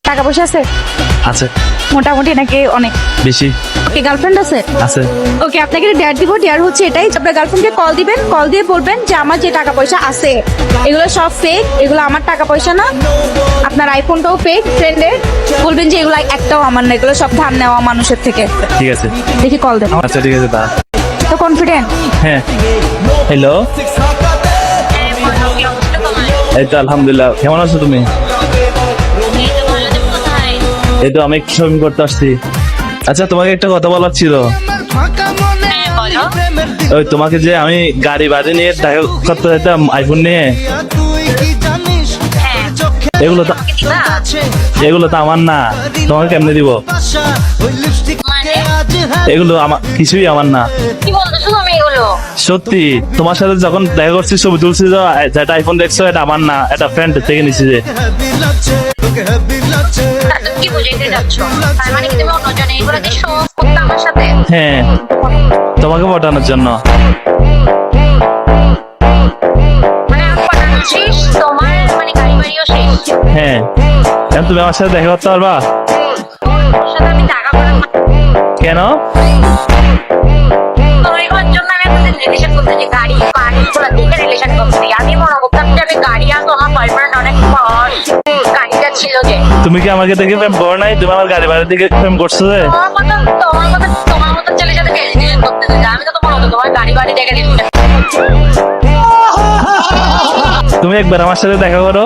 টাকা পয়সা আছে? আছে মোটামুটি নাকি অনেক বেশি কি গার্লফ্রেন্ড আছে? আছে। ওকে, আপনাকে ডেয়ার দিব। ডেয়ার হচ্ছে এটাই, আপনার গার্লফ্রেন্ডকে কল দিবেন, কল দিয়ে বলবেন যে আমার যে টাকা পয়সা আছে এগুলো সব ফেক, এগুলো আমার টাকা পয়সা না। আপনার আইফোনটাও ফেক ফ্রেন্ডের, বলবেন যে এগুলো একটাও আমার না, এগুলো সব ধার নেওয়া মানুষের থেকে। ঠিক আছে, দেখি কল দেন। আচ্ছা ঠিক আছে। তো কনফিডেন্ট? হ্যাঁ, হ্যালো। এই তো আলহামদুলিল্লাহ, কেমন আছো তুমি? এই তো আমি শপিং করতে আসছি। আচ্ছা, তোমাকে একটা কথা বলার ছিল। ওই তোমাকে যে আমি গাড়ি বাড়ি নিয়ে দেখা করতে যেতাম আইফোন নিয়ে, এগুলো তো আমার না, তোমাকে কেমনে দিব? এগুলো আমার কিছুই আমার না। সত্যি, তোমার সাথে যখন দেখা করছি ছবি তুলছি, যেটা আইফোন দেখছো এটা আমার না, এটা ফ্রেন্ড থেকে নিছি যে। হ্যাঁ, তোমাকে পটানোর জন্য। হ্যাঁ, তুমি আমার সাথে দেখা করতে পারবা? কেন? তুমি কি আমাকে দেখে প্রেম করো নাই? তুমি আমার গাড়ি বাড়ির দিকে প্রেম করছো যে? তুমি একবার আমার সাথে দেখা করো।